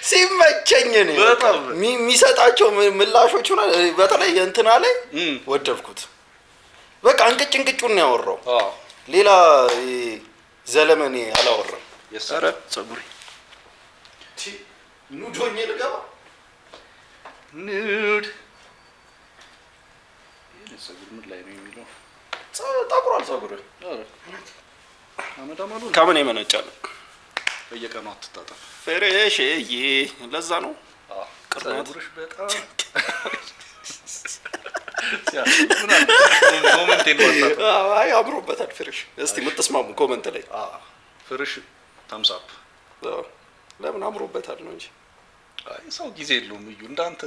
ሲመቸኝ ነው በጣም የሚሰጣቸው ምላሾች ሆነ በተለይ እንትና ላይ ወደድኩት በቃ እንቅጭን ነው ያወራው ሌላ ዘለመኔ አላወራም የሰረ ጸጉሪ ኑዶኝ ልገባ ኑድ የጸጉር ምን ላይ ነው የሚለው ጠቁሯል ጸጉር አመዳማሉ ከምን የመነጫል በየቀኑ አትታጠፍ ፍሬሽዬ ለዛ ነው ጸጉርሽ በጣም ኮሜንት ይወጣ አይ አምሮበታል ፍሬሽ እስቲ ምትስማሙ ኮሜንት ላይ ፍሬሽ ታምስ አፕ ለምን አምሮበታል ነው እንጂ አይ ሰው ጊዜ የለውም እዩ እንዳንተ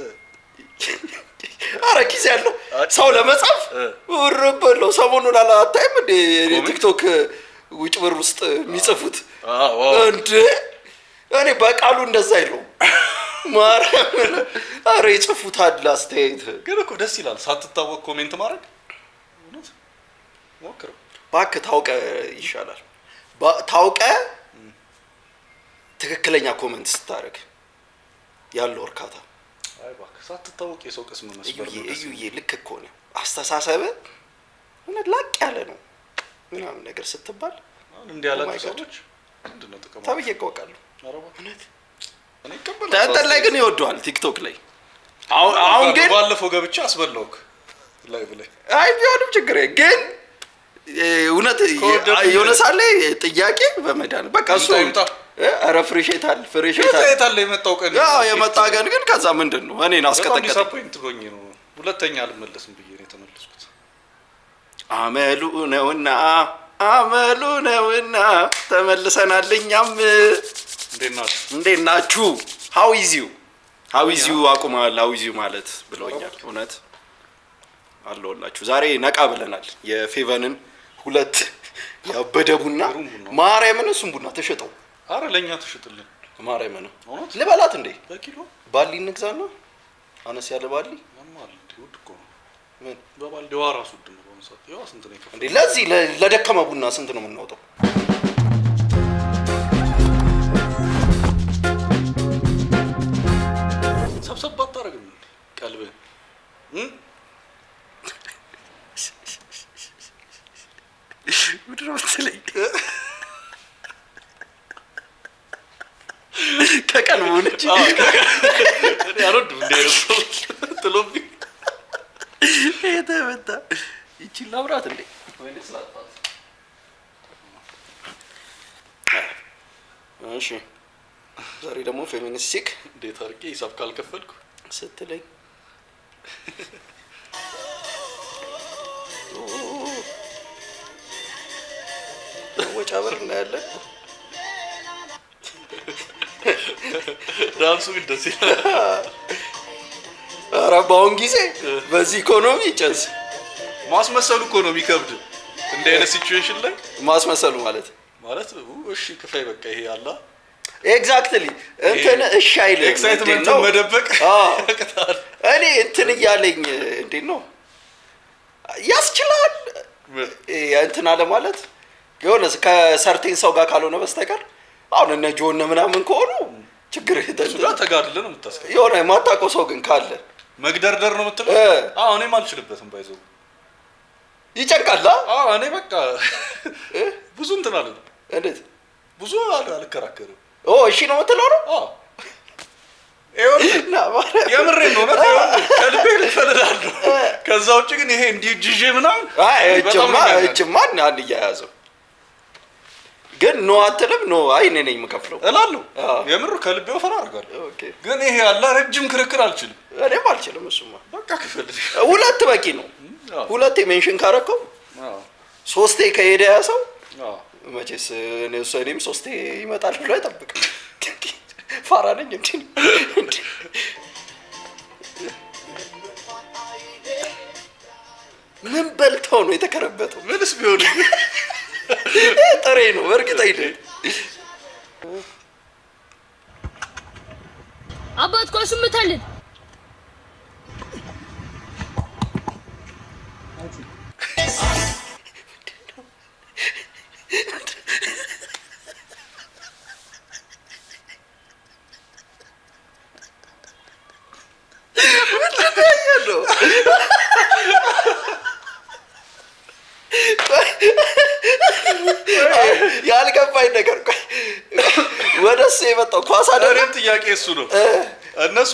አረ ጊዜ ያለው ሰው ለመጻፍ ወረበለው ሰሞኑን አላታይም እንደ ቲክቶክ ውጭ በር ውስጥ የሚጽፉት እንዴ እኔ በቃሉ እንደዛ አይለው ማርያም አረ ይጽፉታል አስተያየት ግን እኮ ደስ ይላል ሳትታወቅ ኮሜንት ማድረግ እውነት ሞክረው ባክ ታውቀ ይሻላል ታውቀ ትክክለኛ ኮሜንት ስታረግ ያለው እርካታ አይ ባክ ሳትታወቅ የሰው ቅስም መስበር ነው እዩዬ ልክ እኮ ነው አስተሳሰበ እውነት ላቅ ያለ ነው ምናምን ነገር ስትባል እንዴ ያላችሁ ሰዎች ምንድነው ጥቅሙ ታብዬ ቆቃሉ አረባ እውነት እኔ ይቀበል ታንተን ላይ ግን ይወደዋል ቲክቶክ ላይ አሁን ግን ባለፈው ገብቻ አስበላውክ ላይቭ ላይ አይ ቢሆንም ችግር ግን እውነት የሆነሳለ ጥያቄ በመዳን በቃ እሱ አረ ፍሬሽታል የመጣው ቀን የመጣ ቀን ግን ከዛ ምንድነው እኔን አስቀጠቀጠ ዲስአፖይንት ሆኜ ነው ሁለተኛ አልመለስም ብዬ ነው የተመለስኩት አመሉ ነውና ተመልሰናል እኛም እንዴት ናችሁ how is you አቁማል how is you ማለት ብለውኛል እውነት አለውላችሁ ዛሬ ነቃ ብለናል የፌቨንን ሁለት ያበደቡና ማርያምን እሱም ቡና ተሸጠው አረ ለኛ ተሸጥልን ማርያምን ልበላት እንዴ በኪሎ ባሊ እንግዛና አነስ ያለ ባሊ ማማል ዲውድ እኮ ምን በባልዲዋ ራሱ ድም ነው ሰጥ ያው ስንት ነው ይከፈል እንዴ ለዚህ ለደከመ ቡና ስንት ነው የምናወጣው ሰብሰብ አታረግም ቀልብ ምድረው ስለይ ከቀልቡ እንጂ ያረዱ እንደረሱ ጥሎብ የተመታ ይቺ ላብራት እንዴ ወይስ ላጣት እሺ ዛሬ ደግሞ ፌሚኒስቲክ እንዴት አርቄ ሂሳብ ካልከፈልኩ ስትለኝ ወጫ በር እናያለን ዳንሱ ደስ ይላል ኧረ በአሁን ጊዜ በዚህ ኢኮኖሚ ጨስ ማስመሰሉ እኮ ነው የሚከብድ እንደ አይነት ሲቹዌሽን ላይ ማስመሰሉ ማለት እሺ ክፈይ በቃ ይሄ አላ ኤግዛክትሊ እንትን እሺ አይል ኤክሳይትመንት መደበቅ እኔ እንትን እያለኝ እንዴት ነው ያስችላል እንትን አለ ማለት የሆነ ከሰርቴን ሰው ጋር ካልሆነ በስተቀር አሁን እነ ጆን ምናምን ከሆኑ ችግር ይተላ ተጋድለ ነው የምታስቀር የሆነ ማታቆ ሰው ግን ካለ መግደርደር ነው የምትለው እኔ ማልችልበትም ባይዘው ይጨንቃል እኔ በቃ ብዙ እንትን አለ እንዴት ብዙ አልከራከርም እሺ ነው የምትለው ነው የምሬን ነው ከልቤ ልፈልዳለሁ ከዛ ውጭ ግን ይሄ እንዲህ ጅዤ ምናምን እጅማ አንድ እያያዘው ግን ኖ አትልም ኖ አይ እኔ ነኝ የምከፍለው እላለሁ የምር ከልቤ ወፈራ አድርጋለሁ ግን ይሄ ያለ ረጅም ክርክር አልችልም እኔም አልችልም እሱማ በቃ ክፍል ሁለት በቂ ነው ሁለቴ ሜንሽን ካረከው ሶስቴ ከሄደ ያ ሰው መቼስ እኔም ሶስቴ ይመጣል ብሎ አይጠብቅም ፋራ ነኝ እንዴ ምን በልተው ነው የተከረበተው ምንስ ቢሆን ጥሬ ነው በርግጥ አይደል አባት ኳሱ ምታልን እሱ የመጣው ኳስ አይደለም ጥያቄ እሱ ነው እነሱ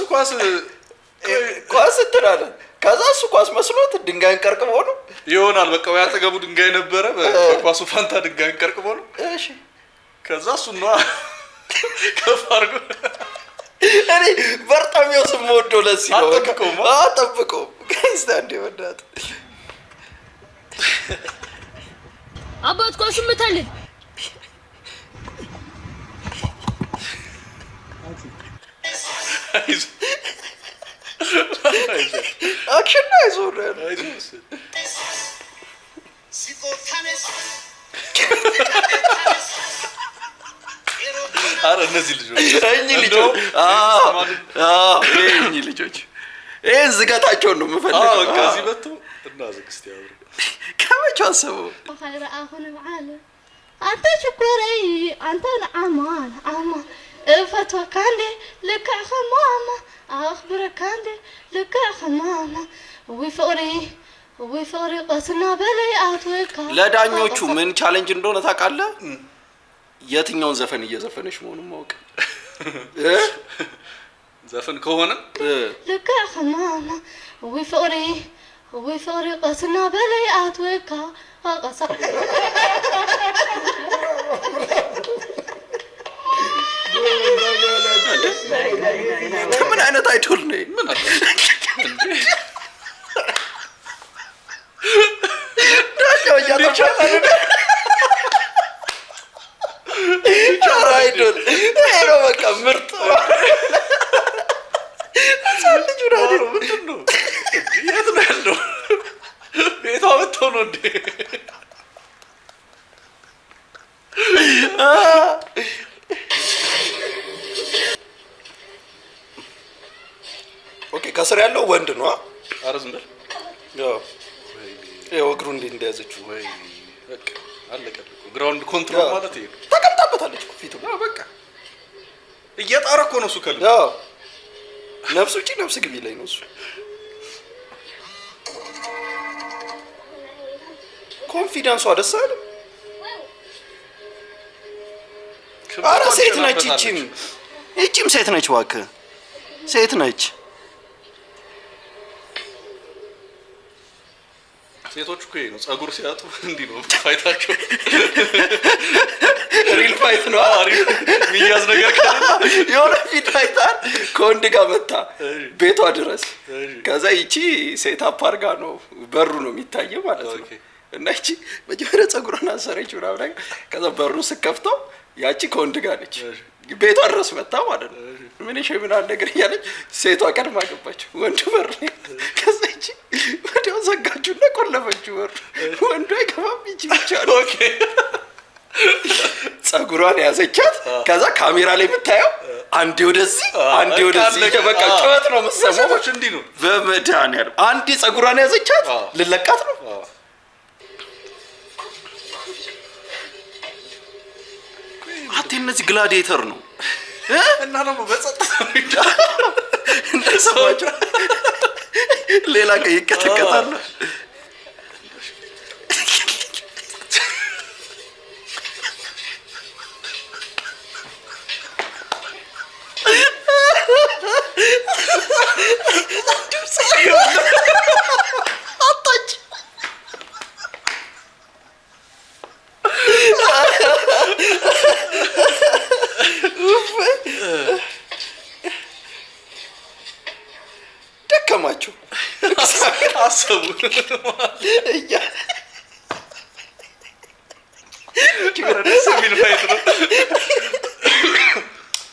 ኳስ እንትናለ ከዛ እሱ ኳስ መስሎት ድንጋይን ቀርቅቦ ነው ይሆናል በቃ ያጠገቡ ድንጋይ ነበረ በኳሱ ፋንታ ድንጋይን ቀርቅቦ ነው እሺ ከዛ እሱ ነው ከፋርጎ እኔ በርጣሚዮስ ሞዶ ለሲ ነው አጠብቀው ጋይስ አንዴ ወዳት አባት ኳስ ምታለኝ አክሽን ነው ዞር አረ እነዚህ ልጆች እኚህ ልጆች ይሄን ዝጋታቸውን ነው የምፈልገው ከዚህ መጥቶ እና ዝግስት ያው ከመቼ አሰበው خير اخن معاله انت شكري انت الامان اما فتوى كاندي لك اخ ماما اخبرك كاندي لك اخ ماما وفوري قسنا بلي اتوكا ለዳኞቹ ምን ቻሌንጅ እንደሆነ ታውቃለህ የትኛውን ዘፈን እየዘፈነሽ መሆኑን ማወቅ ዘፈን ከሆነ لك اخ ماما وفوري قسنا بلي اتوكا قصا ምን አይነት አይዶል ነው ምን አለ ዳሻው ያተቻለ አይዶል ነው በቃ ምርጥ ሳልጅ ወራዲ ምንድን ነው የት ነው ያለው ቤቷ መጥተው ነው እንዴ ኦኬ ከስር ያለው ወንድ ነው አረ ዝም በል ያው እግሩ እንዴ እንደያዘችው ወይ በቃ አለቀልኩ ግራውንድ ኮንትሮል ማለት ይሄ ተቀምጣበታለች ፊቱ በቃ እየጣረ እኮ ነው እሱ ከልብ ያው ነፍስ ውጪ ነፍስ ግቢ ላይ ነው እሱ ኮንፊደንሷ ደስ አይልም አረ ሴት ነች እቺም ሴት ነች እባክህ ሴት ነች ሴቶች እኮ ነው ጸጉር ሲያጡ እንዲ ነው ፋይታቸው ሪል ፋይት ነው ሚያዝ ነገር ካለ የሆነ ፊት ፋይታል ከወንድ ጋር መጣ ቤቷ ድረስ ከዛ ይቺ ሴት አፓርጋ ነው በሩ ነው የሚታየው ማለት ነው እና ይቺ መጀመሪያ ጸጉሯን አሰረች ምናምን ከዛ በሩን ስከፍተው ያቺ ከወንድ ጋር ነች ቤቷ ድረስ መጣ ማለት ነው ምን ምን ነገር እያለች ሴቷ ቀድማ ገባች ወንዱ በር ከዛ ይቺ ወዲያው ዘጋችውና ቆለፈችው በር ወንዱ አይገባም ይቺ ብቻ ነው ኦኬ ጸጉሯን ያዘቻት ከዛ ካሜራ ላይ የምታየው አንዴ ወደዚህ በቃ ጨዋታ ነው መሰማው እንዴ ነው በመድኃኒዓለም አንዴ ጸጉሯን ያዘቻት ልለቃት ነው እነዚህ ግላዲኤተር ነው እና ደግሞ በጸጥታ እንደሰማችሁ ሌላ ቀይ ይከተከታል አጣች ደከማችሁ አሰቡ ሰሚል ፋይት ነው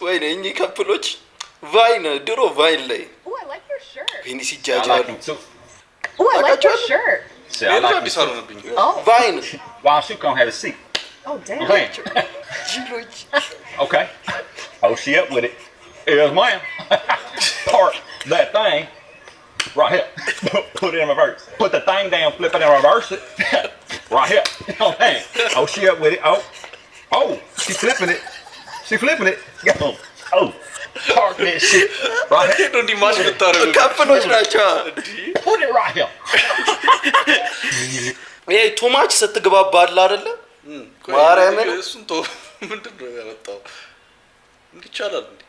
ወይ ነኝ ካፕሎች ቫይን ድሮ ቫይን ላይ ይሄን ሲጃጃሉ I like your shirt. See, I like this one. ቫይን Wow, she gonna have a seat. Oh, damn. Okay. Oh, she up with it. Here's mine. Park that thing right here. Put it in reverse. Put the thing down, flip it and reverse it. Right here. Oh, dang. Oh, she up with it. Oh, she flipping it. She flipping it. Oh. Park that shit right here. Don't imagine the third. ካፕሎች ናቸው Put it right here. ይሄ ቱማች ስትግባባ አይደል ማርያምን እሱን ቶ ምንድነው ያመጣው ይቻላል እንዴ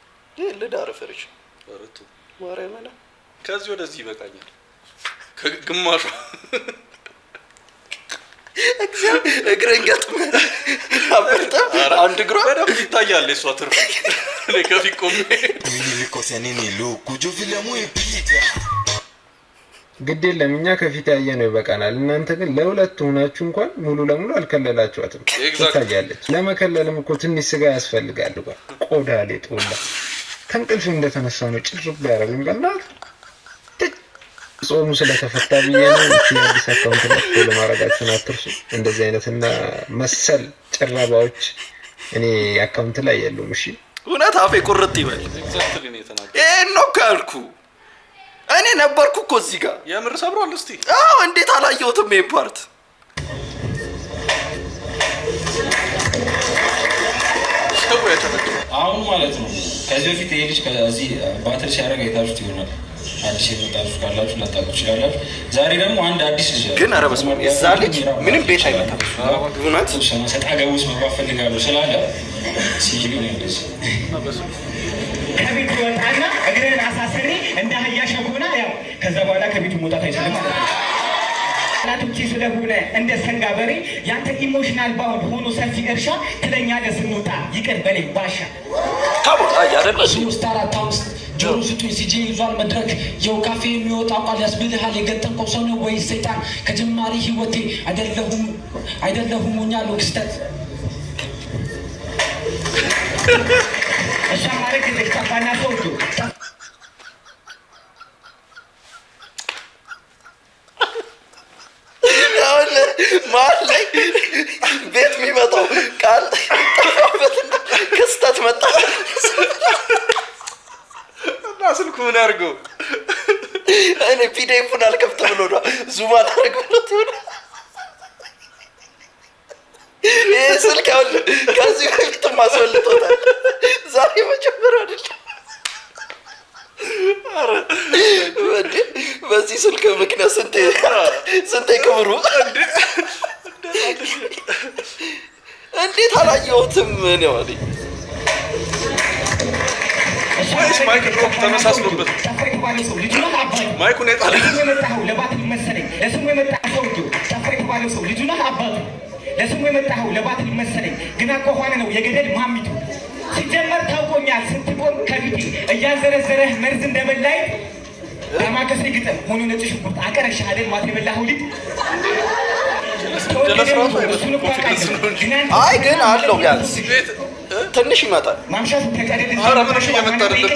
ለዳር ፈርሽ ወረቱ ማርያምና ከዚህ ወደዚህ ይበቃኛል ከግማሹ እግረን ገጥመ አበርታ አንድ እግሯ በደንብ ይታያል እሷ ትርፍ ለከፊ ቆሜ ግድ የለም እኛ ከፊት ያየነው ይበቃናል። እናንተ ግን ለሁለት ሆናችሁ እንኳን ሙሉ ለሙሉ አልከለላችኋትም። ትታያለች። ለመከለልም እኮ ትንሽ ስጋ ያስፈልጋል። ቆዳ ሌጦላ ከእንቅልፍ እንደተነሳ ነው ጭርብ ያደረጉኝ። በእናትህ ጾሙ ስለተፈታ ብዬ ነው። አዲስ አካውንት ላይ ፎሎ ማድረጋችሁን አትርሱ። እንደዚህ አይነትና መሰል ጭራባዎች እኔ አካውንት ላይ የሉም። እሺ እውነት አፌ ቁርጥ ይበል። ኤግዛክትሊ ነው የተናገረው። ይሄን ነው ካልኩ እኔ ነበርኩ እኮ እዚህ ጋር የምር ሰብሯል። እስቲ አዎ እንዴት አላየሁትም ይሄን ፓርት አሁን ማለት ነው። ከዚህ በፊት ይሄ ልጅ ከዚህ ባትል ሲያደርግ አይታችሁት ይሆናል። አዲስ የመጣችሁ ካላችሁ ላታውቁ ትችላላችሁ። ዛሬ ደግሞ አንድ አዲስ ልጅ ግን ኧረ በስመ አብ የዛ ልጅ ምንም ቤት አይመጣም። እውነት ሰጣ ገባ ውስጥ መግባት ፈልጋለሁ ስላለ ሲጂቢ ነው እንደዚህ ከቤት ወጣና እግሬን አሳስሬ እንደ አህያ ሸጉና ያው ከዛ በኋላ ከቤቱ መውጣት አይችልም ማለት ነው። ናቶቼ ስለሆነ እንደ ሰንጋ በሬ ያንተ ኢሞሽናል ባውንድ ሆኖ ሰፊ እርሻ ትለኛለህ ስንወጣ ይቅር በለኝ ባሻ ታቦታ ያደረገ 3-4-5 ጆሮ ስጡኝ ሲጄ ይዟል መድረክ የው ካፌ የሚወጣ ቃል ያስብልሃል የገጠምከው ሰው ነው ወይስ ሰይጣን ከጀማሪ ህይወቴ አይደለሁም ሆኛለሁ ክስተት እሻ ማረግ እንደታፋና ሰውቱ ማል ላይ ቤት የሚመጣው ቃል ጠፋበትና ክስተት መጣ እና ስልኩ ምን ያርገው እኔ ፒዲኤፉን አልከፍት ብሎ ነው ዙም አላደርግ ብሎት ይሆን ይሄ ስልክ አሁን ከዚህ በፊትም አስወልጦታል ዛሬ መጀመሪያ አይደለም በዚህ ስልክ ምክንያት ስንቴ ክብሩ እንዴት አላየሁትም ነው አለ ወይስ ማይክ ድሮፕ ተመሳስሎበት ማይኩን የጣለ የመጣው ለባት መሰለኝ ለስሙ የመጣው ሰፈር ባለው ሰው ልጁ ነው አባቱ ለስሙ የመጣው ለባት መሰለኝ ግን አቆኋነ ነው የገደል ማሚቱ ሲጀመር ታውቆኛል ስትቆም ከፊቴ እያዘረዘረህ መርዝ እንደበላይ ለማከስ ይግጠም ሆኖ ነጭ ሽንኩርት አቀረሽ አይደል ማት የበላው ልጅ አይ ግን አለው ቢያንስ ትንሽ ይመጣል ማምሻቱ ተቀደደ አረ ምን እየመጣደለት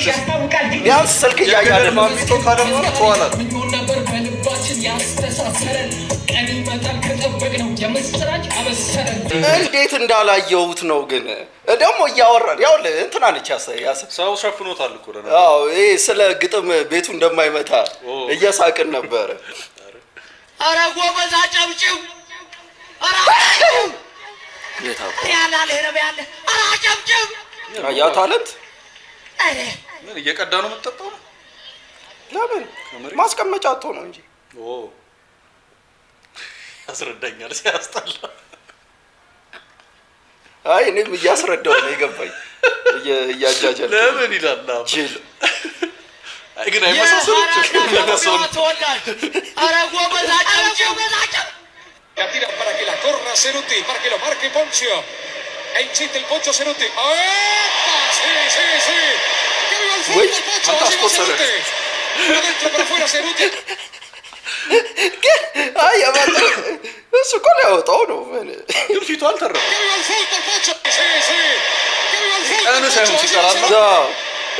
ቢያንስ ስልክ እያያለ ማሚቶ ካደረገ ተዋላ ምን ነበር በልባችን ያስተሳሰረን ቀን ይመጣል ከጠበቅነው የምስራች አበሰረን እንዴት እንዳላየሁት ነው ግን ደግሞ እያወራን ያው እንትና ነች ሰው ሸፍኖታል እኮ ለና አዎ ይሄ ስለ ግጥም ቤቱ እንደማይመታ እየሳቅን ነበር አረ ጎበዝ አጨብጭብ አረ ያላ ለረብ ያለ አረ አጨብጭብ ያ ታለንት አረ ምን እየቀዳ ነው የምትጠጣው ለምን ማስቀመጫ አጥቶ ነው እንጂ ያስረዳኛል ሲያስጠላ አይ እኔም እያስረዳው ነው የገባኝ እያጃጃለ ለምን ይላል ጅል አይ ግን አይመሳሰሉም ለነሰው ተወላጅ አረ ጎበዝ አጨብጭብ La tira para que la corra Ceruti, para que lo marque Poncio. El chiste el Poncio Ceruti. ¡Epa! Sí, sí, sí. ¡Que viva el fútbol, Poncio! ¡Así va Ceruti! ¡Adentro para afuera Ceruti! አይ ያባጣ እሱ እኮ ነው ያወጣው ነው ግን ፊቱ አልተረፈ ¡Que viva el fútbol, Poncio! ¡Sí, sí! ¡Que viva el fútbol! ቀኑ ሳይሆን ሲቀራል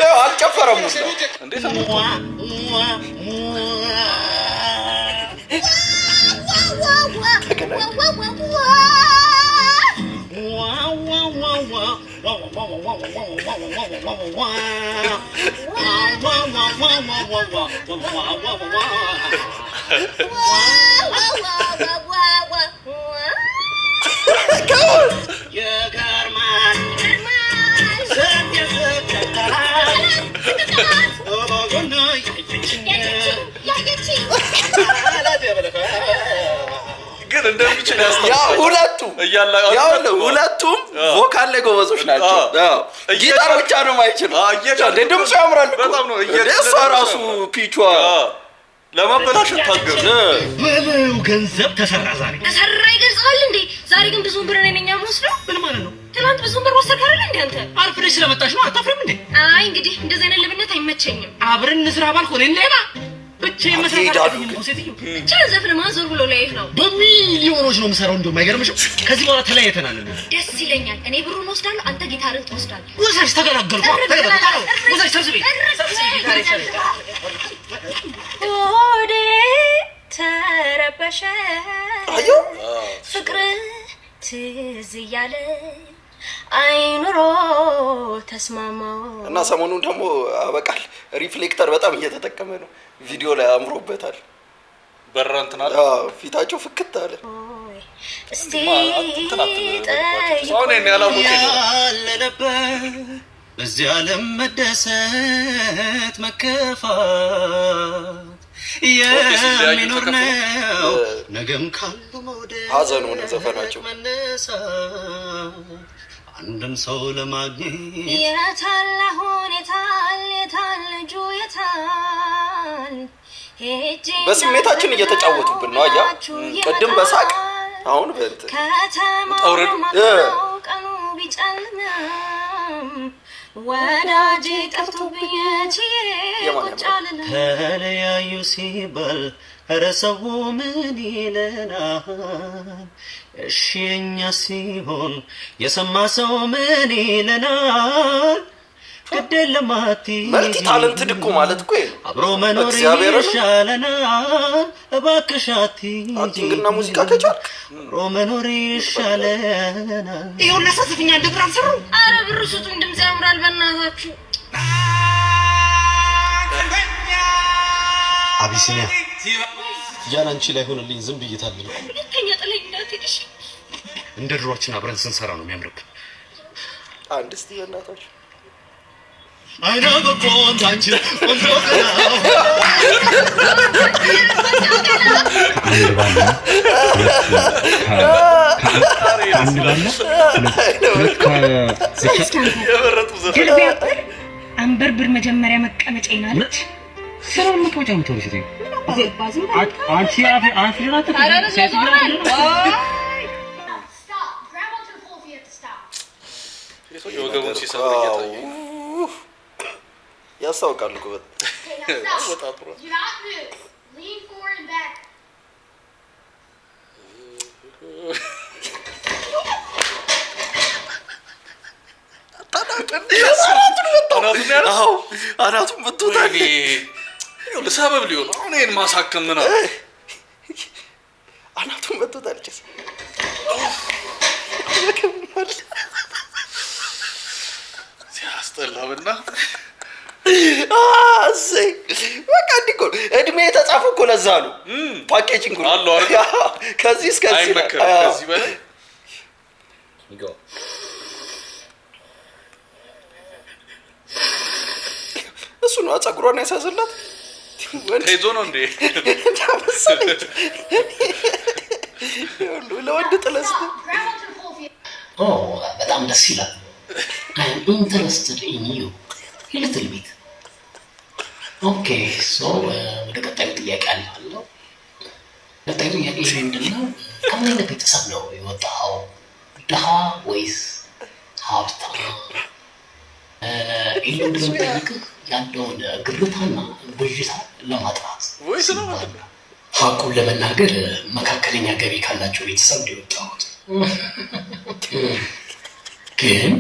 ያው አልጨፈረም እንዴት አመጣ ግን ግን እንደሚችል ያ ሁለቱም ቮካል ላይ ጎበዞች ናቸው። ጊታር ብቻ ነው የማይችሉ። ድምፁ ያምራል በጣም ነው። እሷ ራሱ ፒቿ ለማበላሸት ታገሉ። በለው ገንዘብ ተሰራ ዛሬ ተሰራ ይገልጻል እንዴ? ዛሬ ግን ብዙ ብር ነኝ የምወስደው። ምን ማለት ነው? ትናንት ብዙ ብር ወሰድክ አይደል እንዴ አንተ? አርፍደሽ ስለመጣሽ ነው። አታፍሪም እንዴ? አይ እንግዲህ እንደዚህ አይነት ልብነት አይመቸኝም። አብረን እንስራ ባልሆነ ሌላ ብቻ የመሰረታችሁ ነው። ሴትዮ ብቻ ዘፍን ማዞር ብሎ ላይ ነው። በሚሊዮኖች ነው የምሰራው። እንደውም አይገርምሽም? ከዚህ በኋላ ተለያይተናል። ደስ ይለኛል። እኔ ብሩን ወስዳለሁ፣ አንተ ጊታርን ትወስዳለህ። ወሳሽ ተገላገልኩ። ወሳሽ ሰብስቤ ጊታር ይቻላል። ሆዴ ተረበሸ ፍቅር ትዝ እያለ አይኑሮ ተስማማው እና ሰሞኑን ደግሞ አበቃል ሪፍሌክተር በጣም እየተጠቀመ ነው። ቪዲዮ ላይ አምሮበታል። በራንትና ፊታቸው ፍክት አለ። እስቲ ሶኔን ያላሙከኝ ነበር በዚህ ዓለም መደሰት መከፋት የሚኖር ነው። ነገም ካሉ መውደድ ሀዘን ሆነ ዘፈናቸው። አንድን ሰው ለማግኘት የታል አሁን የታል ልጁ የታል በስሜታችን እየተጫወቱብን ነው። አያ ቅድም በሳቅ አሁን በእንት ቀኑ ቢጨልም ወዳጅ ጠፍቶብኝ ተለያዩ ሲባል ኧረ ሰው ምን ይለናል? እሺ የኛ ሲሆን የሰማ ሰው ምን ይለናል? ግዴለማቲ መልቲ ታለንት ድኩ ማለት እኮ አብሮ መኖር ይሻለናል። እባክሻቲ አክቲንግና ሙዚቃ ከቻልክ አብሮ መኖር ይሻለናል። ይኸው ለሰስፍኛ እንደብር አልሰሩ። አረ ብሩ ስጡኝ፣ ድምፅ ያምራል በእናታችሁ። አቢሲኒያ ያን አንቺ ላይ ሆነልኝ ዝም ብይታለሁ። ሁለተኛ ጥለኝ እንዳትሄድሽ። እንደ ድሮአችን አብረን ስንሰራ ነው የሚያምርብን። አንድ እስቲ በእናታችሁ አይና በቆም ታንቺ ወንዶከና አንበር ብር መጀመሪያ መቀመጫ ይናለች። ሰላም መቀመጫ ምትወርሽ ነው። አንቺ አፍሪናት የወገቡን ሲሰብር እየታየ ያስታውቃል እኮ አናቱን መቶታል። ለሰበብ ሊሆን አሁን ይሄን ማሳከም ነው። አናቱን መቶታል። ጭስ ሲያስጠላብና አሰይ በቃ እንዲኮ እድሜ የተጻፈ እኮ ለዛ ነው። ፓኬጂንግ አለ አይደል? ከዚህ እስከዚህ ከዚህ በላይ ይጎ እሱ ነው ፀጉሯን ያሳዝላት። ተይዞ ነው እንዴ? ለወንድ ጥለስ በጣም ደስ ይላል። I'm interested in you. little bit. Okay, so ወደ ቀጣዩ ጥያቄ አለው። ቀጣዩ ጥያቄ ምንድነው? ከምን አይነት ቤተሰብ ነው የወጣው? ድሃ ወይስ ሀብታም? ይሄን ደግሞ ያለውን ግርታና ብዥታ ለማጥራት ወይስ ነው ማለት ነው? ሀቁን ለመናገር መካከለኛ ገቢ ካላቸው ቤተሰብ ነው የወጣሁት። ግን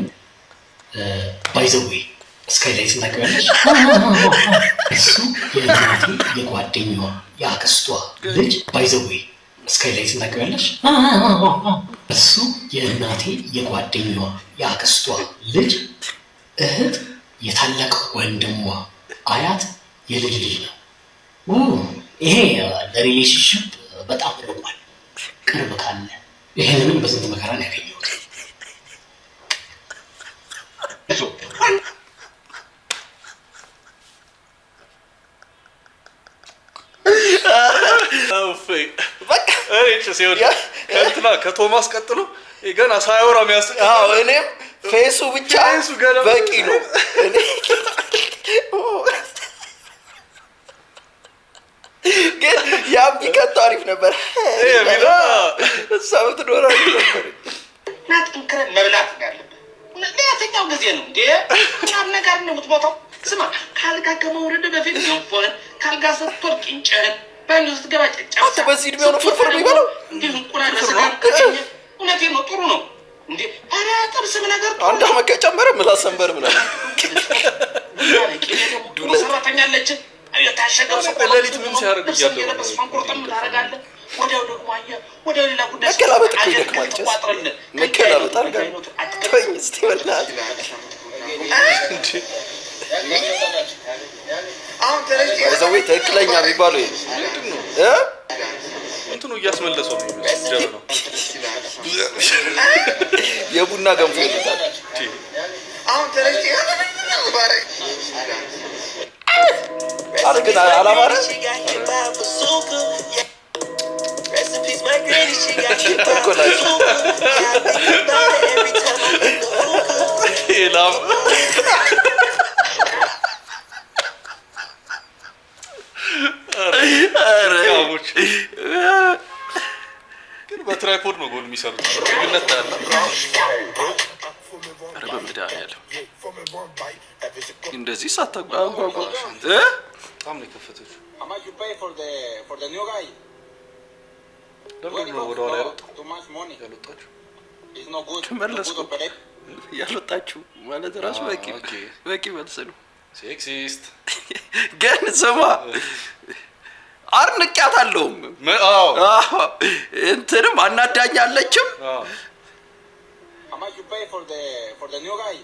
ባይ ዘ ዌይ ስካይላይት እናቀርባለች። እሱ የእናቴ የጓደኛዋ የአክስቷ ልጅ ባይ ዘ ዌይ ስካይላይት እናቀርባለች። እሱ የእናቴ የጓደኛዋ የአክስቷ ልጅ እህት የታላቅ ወንድሟ አያት የልጅ ልጅ ነው። ይሄ ለሪሌሽንሽፕ በጣም ርቋል። ቅርብ ካለ ይሄንንም በስንት መከራ ነው ያገኘሁት። ከእንትና ከቶማስ ቀጥሎ ገና ሳይወራ የሚያስቅ እኔም ፌሱ ብቻ በቂ ነው እኔ ግን ያም ቢቀጥ አሪፍ ነበር ሚላ ሳውት ዶራሪ ነበር ናጥንከረ መብላት ያለበት ለየትኛው ጊዜ ነው እንዴ ቻም ነገር ነው የምትሞተው ስማ ካልጋ ከመውረድ በፊት ይወፈን ካልጋ ስትወርቅ እንጨት ባንዱስ ገባ ጨጫው አንተ በዚህ እድሜው ነው ፍርፍር የሚበላው እንዴ እንቁራን ሰላም ከኛ እውነቴን ነው ጥሩ ነው እንዴ አረ ጥብስ ነገር አንድ አመት ከጨመረ ምላስ ሰንበር ምናምን ዱላ ሰራተኛ አለች ታሸገው ለሊት ምን ሲያደርግ ይያለው ወዲያው ደግሞ አየ ወዲያው ሌላ ጉዳይ መከላበጥ እኮ ይደክማል መከላበጥ አድርጋ ተወኝ እስቲ በላት አይዘው ትክክለኛ የሚባለው እንትኑ እያስመለሰው ነው የሚመስለው የቡና ገንፎ ይሉታል አሁን ተረጂ ባረ አርግና አላማረ ኤላም አረጋሞች ግን በትራይፖድ ነው ጎል የሚሰሩት ግንነት አለ አረ በመድኃኒዓለም እንደዚህ ሳታጓጓ በጣም ነው የከፈተችው How much you pay for the new guy? ለምን ነው ወደ ኋላ ያወጣው Too much money. ያወጣችሁ It's no good. ተመለስኩ ያልወጣችሁ ማለት ራሱ በቂ መልስ ነው ሴክሲስት ግን ስማ አርንቂያታለሁም እንትንም አናዳኛለችም How much you pay for the new guy?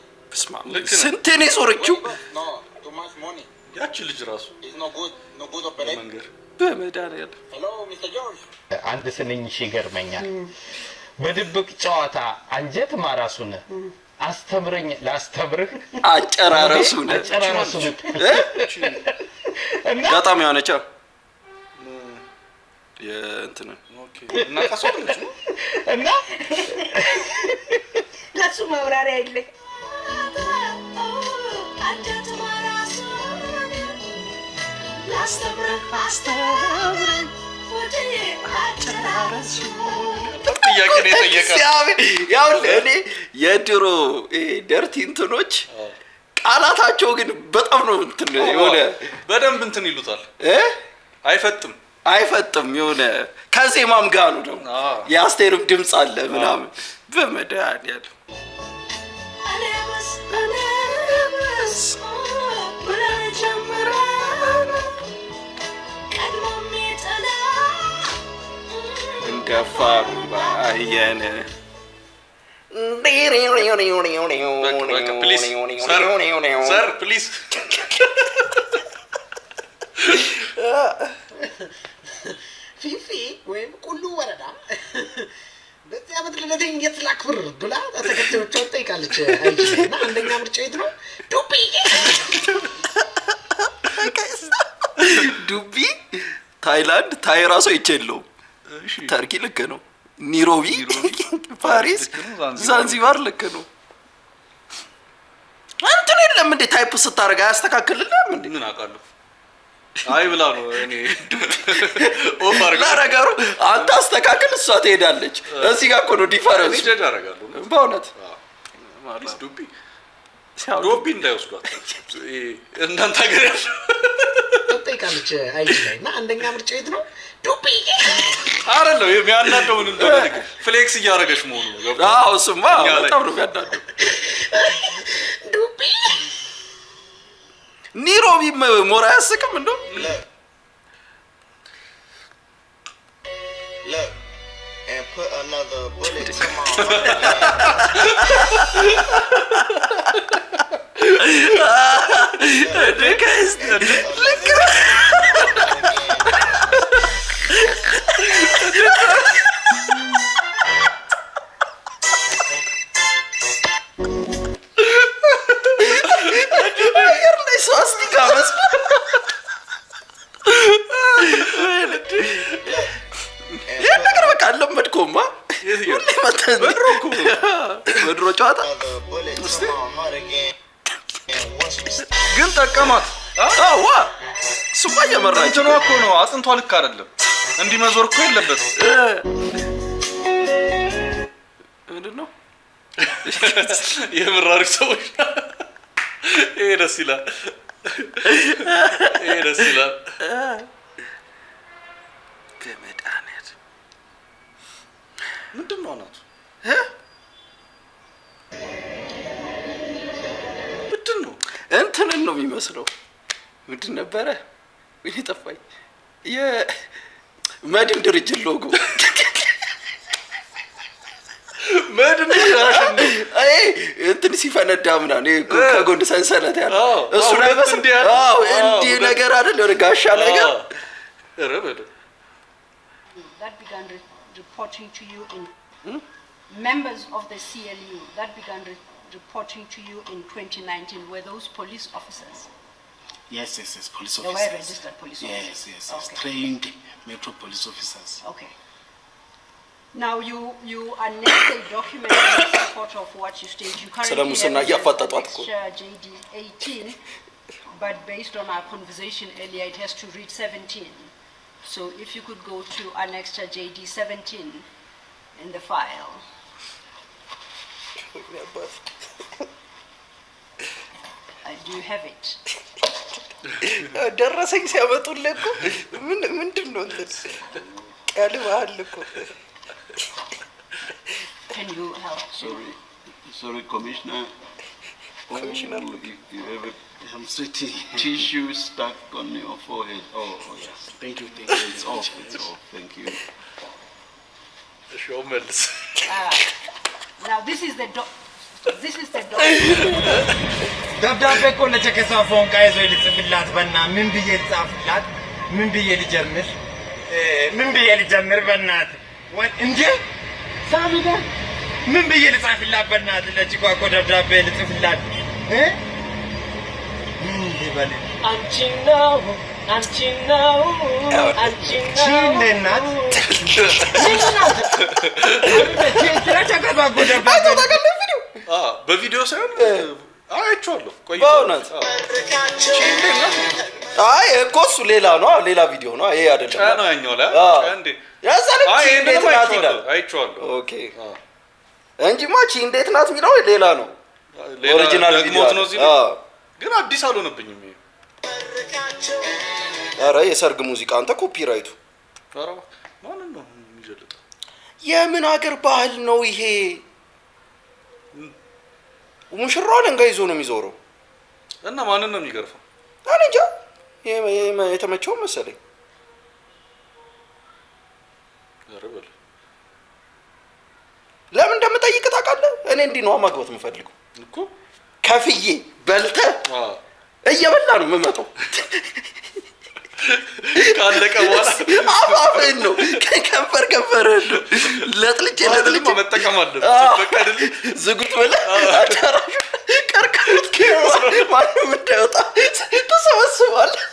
ስንት ነው የዞረችው No, too much money. ያቺ ልጅ ራሱ It's no good operate. በመድኃኒዓለም Hello, Mr. George. አንድ ስንኝ ይገርመኛል በድብቅ ጨዋታ አንጀት ማራሱን አስተምረኝ ላስተምርህ አጨራረሱን በጣም ያነቻ የእንትን ኦኬ እና ካሶልሽ እና ለሱ ማብራሪያ የለኝ አንጀት ማራሱን ላስተምርህ አስተምረኝ ወዲህ አጨራረሱን ጥያቄ ነው የጠየቀው ያው እኔ የድሮ ደርቲ እንትኖች ቃላታቸው ግን በጣም ነው እንትን የሆነ በደንብ እንትን ይሉታል አይፈጥም የሆነ ከዜማም ጋር ነው ደግሞ የአስቴርም ድምጽ አለ ምናምን በመድኃኒዓለም እንደፋም ባየን Sir, please. ፊፊ ወይም ቁሉ ወረዳ በዚህ ዓመት ለነዚህ የትላክብር ብላ ተከታዮቿ ጠይቃለች አይችልና አንደኛ ምርጫ የት ነው ዱቢ ታይላንድ ታይ ራሱ አይቼለው ተርኪ ልክ ነው ኒሮቢ ፓሪስ ዛንዚባር ልክ ነው አንተ ለምን እንደ ታይፕ ስታረጋ ያስተካክልልም እንዴ ምን አቃለሁ አይ ብላ ነው እኔ ኦፈር ለነገሩ አንተ አስተካክል እሷ ትሄዳለች እዚህ ጋር እኮ ነው ዲፈረንስ ጀጅ አደርጋለሁ በእውነት ማለት ዱቢ እንዳይወስዷት እናንተ ሀገር ያለው ጠይቃለች አይችላልና አንደኛ ምርጫ የት ነው ዱቢ አይደለም የሚያናደው ምን እንደሆነ ፍሌክስ እያደረገች መሆኑ ነው ገብቶ አዎ እሱማ በጣም ነው የሚያናደው ዱቢ ኒሮቢ ሞራ ያስቅም እንደው Look and put another bullet to my ይሄን ነገር በቃ አለመድኩማ በድሮ ጨዋታ ግን ጠቀማት። አዎ እሱማ እየመራች እንትኗ እኮ ነው። አጥንቷ ልክ አይደለም። እንዲህ መዞር እኮ የለበትም። ምንድን ነው የምራሪ ሰዎች? ይሄ ደስ ይላል። ይሄ ደስ ይላል። ገመዳነት ምንድን ነው አናቱ? ምንድን ነው? እንትንን ነው የሚመስለው። ምንድን ነበረ? ምን ጠፋኝ። የመድን ድርጅት ሎጎ መድን እንትን ሲፈነዳ ምናምን ከጎን ሰንሰለት ያለ እሱ እንዲህ ነገር አይደል? የሆነ ጋሻ ነገር that began reporting to you in members of the CLU that began reporting to you in 2019 were those police officers? Yes, police officers. They were registered police officers. Yes, okay. Trained Metro police officers. Okay. Now you annexed a document in support of what you state. You currently have JD 18, but based on our conversation earlier, it has to read 17. So if you could go to Annexure JD 17 in the file. Do you have it? ደረሰኝ ሲያመጡልህ እኮ ምንድን ነው እንትን ቀልባል እኮ Can you help? Sorry, Commissioner. Commissioner, you have a tissue stuck on your forehead. Oh, yes. Thank you. It's off. Thank you. Now this is the ደብዳቤ እኮ ለቸከሳፎን ቃይዞ ልጽፍላት በና ምን ብዬ ጻፍላት? ምን ብዬ ልጀምር በእናት እንዴ ሳቢዳ ምን ብዬ ልጻፍላት በእናት? ለጭቋቆ ደብዳቤ ልጽፍላት ምን ይበል? አንቺ ነው ሽንደናት ለቸከሳፎ ደብዳቤ በቪዲዮ ሳይሆን አይቼዋለሁ። በእውነት አይ እኮ እሱ ሌላ ነው፣ ሌላ ቪዲዮ ነው። ይሄ አይደለም ነው ያኛው ላይ እንዴ ያዛለች እንዴት ናት ይላል። አይቼዋለሁ። ኦኬ እንጂማ እንዴት ናት የሚለው ሌላ ነው። ኦሪጂናል ቪዲዮ ነው እዚህ ግን አዲስ አልሆነብኝም። ይሄ ኧረ የሰርግ ሙዚቃ አንተ ኮፒራይቱ ኧረ ማን ነው የሚጀልጠው? የምን ሀገር ባህል ነው ይሄ? ሙሽራውን እንጋይዞ ነው የሚዞረው እና ማንን ነው የሚገርፈው? እኔ እንጃ የተመቸው መሰለኝ። አረበል ለምን እንደምጠይቅ ታውቃለህ? እኔ እንዲህ ነው ማግባት የምፈልገው እኮ ከፍዬ በልተህ እየበላ ነው የምመጣው። ካለቀ በኋላ አፋፍህን ነው ከንፈርህን ነው ለጥልጭ መጠቀም አለብህ። ፈቀድልህ ዝጉት ብለህ አዳራሹ ቀርቀሩት ማንም እንዳይወጣ ተሰበስባለህ።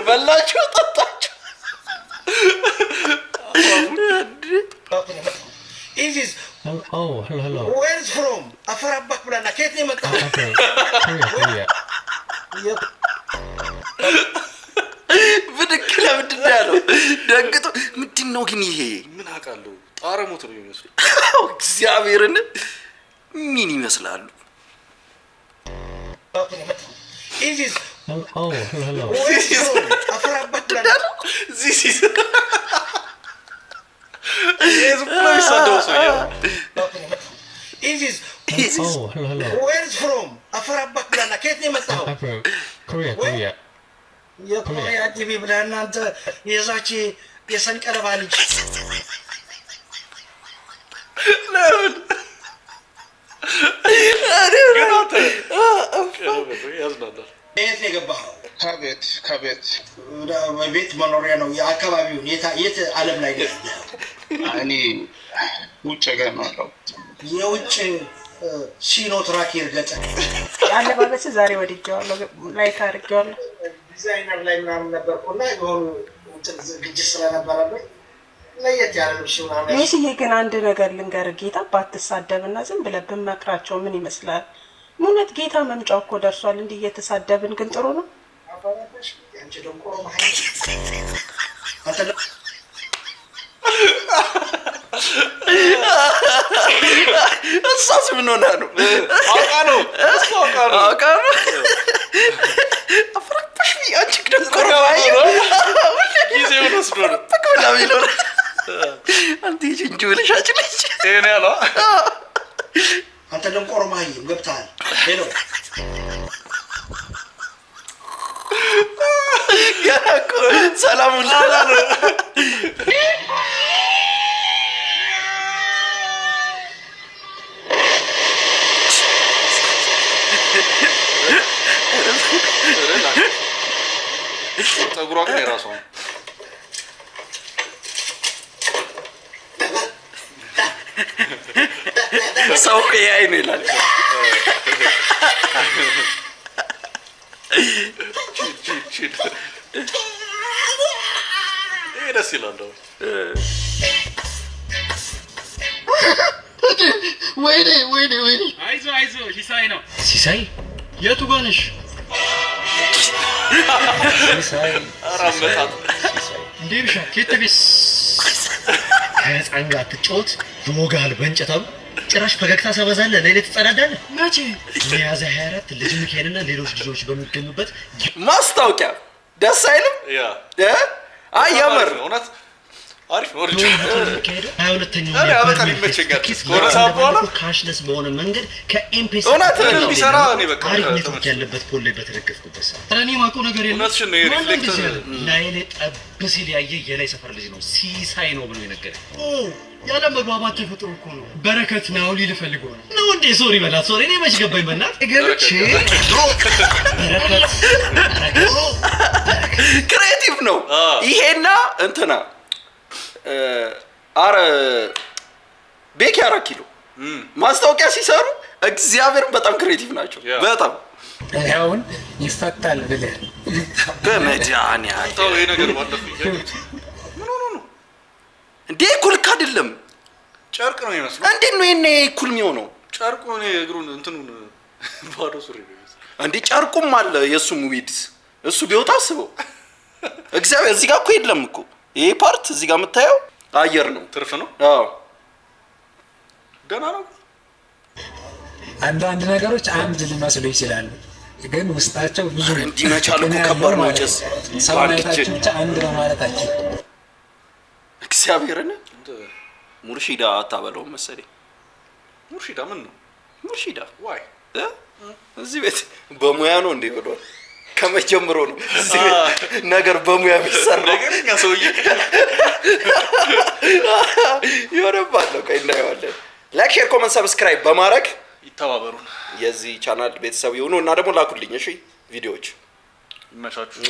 በላችሁ ጠጣችሁ። Isis. Hello. Where is from? Afarabak bulana. Kete ni mata. Korea. ብድግ ለምንድን ነው ያለው? ደግጦ ምንድን ነው ግን ይሄ? ምን አውቃለሁ። ጣረሞት ነው የሚመስለው። እግዚአብሔርን ምን ይመስላሉ? Isis. Hello. Afarabak bulana. This place I don't see. Isis. Hello. Where is from? Afarabak bulana. Kete ni mata. Korea. የኮሪያ ቲቪ ብለህ እናንተ የዛች የሰንቀረባ ልጅ ለምን ያዝናናል። የት ነው የገባኸው? ከቤት ቤት መኖሪያ ነው። የአካባቢውን የት ዓለም ላይ ነው ያለኸው? እኔ ውጭ ሀገር ነው ያለሁት። የውጭ ሲኖ ትራክ ይርገጠ አለባበስ ዛሬ ወድጄዋለሁ፣ ላይክ አድርጌዋለሁ። ዲዛይነር ላይ ምናምን ነበርኩና የሆኑ ዝግጅት ስለነበረብኝ ለየት ያለ ልብስ ምናምን ሚስዬ ግን አንድ ነገር ልንገር ጌታ ባትሳደብና ዝም ብለህ ብመክራቸው ምን ይመስላል? እውነት ጌታ መምጫው እኮ ደርሷል። እንዲህ እየተሳደብን ግን ጥሩ ነው? አባራሽ አንቺ ደንቆሮ ማይ እሳስ ምን ሆነ ነው? አውቃ ነው አፍራሽ አንቺ ደንቆሮ ማይ ጊዜውን ወስዶ ነው ተቆላ ቢኖር አንተ እንጂ ብለሻች ልጅ እኔ ያለው አንተ ደንቆሮ ማይ ገብታል ሄሎ ያኮ ሰላም ላላ ፀጉሯ ግን የራሷ ነው ሰው ከያይ ነው ይላል ይሄ ደስ ይላል ወይኔ አይዞ ሲሳይ ነው ሲሳይ የቱ ጋር ነሽ ሲሳይ አራመታት እንዴ ብሻ ከየተቤስ ከህፃን ጋር ትጫወት ይወጋል በእንጨታው ጭራሽ ፈገግታ ሰበዛለህ ለሌት ትጸዳዳለህ መቼ ሚያዝያ 24 ልጅ ሚካኤልና ሌሎች ልጆች በሚገኙበት ማስታወቂያ ደስ አይልም ያ አያምር እውነት አሪፍ ነው ልጅ 22ኛው ካሽለስ በሆነ መንገድ ከኤምፔሳ ቢሰራ ነው በቃ አሪፍ ኔትወርክ ያለበት ፖል ላይ በተደገፍኩበት ሰዓት እኔ ማውቀው ነገር የለም እውነትሽን ነው ሪፍሌክተር ላይ ጠብ ሲል ያየ የላይ ሰፈር ልጅ ነው ሲሳይ ነው ብሎ የነገረኝ ያለ መግባባት ተፈጥሮ እኮ ነው በረከት ነው ሊል ፈልገው ነው እንዴ ሶሪ በላት ሶሪ እኔ መች ገባኝ በእናት እገርቼ በረከት ክሬቲቭ ነው ይሄና እንትና አረ ቤክ ያራኪሉ ማስታወቂያ ሲሰሩ እግዚአብሔርን በጣም ክሬቲቭ ናቸው በጣም አሁን ይፈታል ብለህ በመድኃኒዓለም ታው ይሄ ነገር ባለፈው ምን ሆኖ ነው እንዴ ኩልክ አይደለም ጨርቅ ነው የሚመስለው እንዴ ነው እኔ ኩል የሚሆነው ጨርቁ ነው እግሩን እንትኑን ባዶ ሱሪ ነው እንዴ ጨርቁም አለ የሱም ዊድስ እሱ ቢወጣ አስበው እግዚአብሔር እዚህ ጋር እኮ የለም እኮ ይሄ ፓርት እዚህ ጋር የምታየው አየር ነው ትርፍ ነው አዎ ደና ነው አንዳንድ ነገሮች አንድ ሊመስሉ ይችላሉ ግን ውስጣቸው ብዙ እንዲመቻል እኮ ከባድ ነው ጭስ ሰውነታቸው ብቻ አንድ ነው ማለታቸው እግዚአብሔርን ሙርሺዳ አታበለው መሰለኝ ሙርሺዳ ምን ነው ሙርሺዳ ዋይ እዚህ ቤት በሙያ ነው እንዴ ብሏል ከመጀመሩ ነው እዚህ ቤት ነገር በሙያ ቢሰራ ነገርኛ ሰውዬ ይወረባል ነው ከይና ያዋለን ላይክ ሼር ኮሜንት ሰብስክራይብ በማድረግ ይተባበሩን የዚህ ቻናል ቤተሰብ ይሁኑ እና ደግሞ ላኩልኝ እሺ ቪዲዮዎች ይመቻችሁ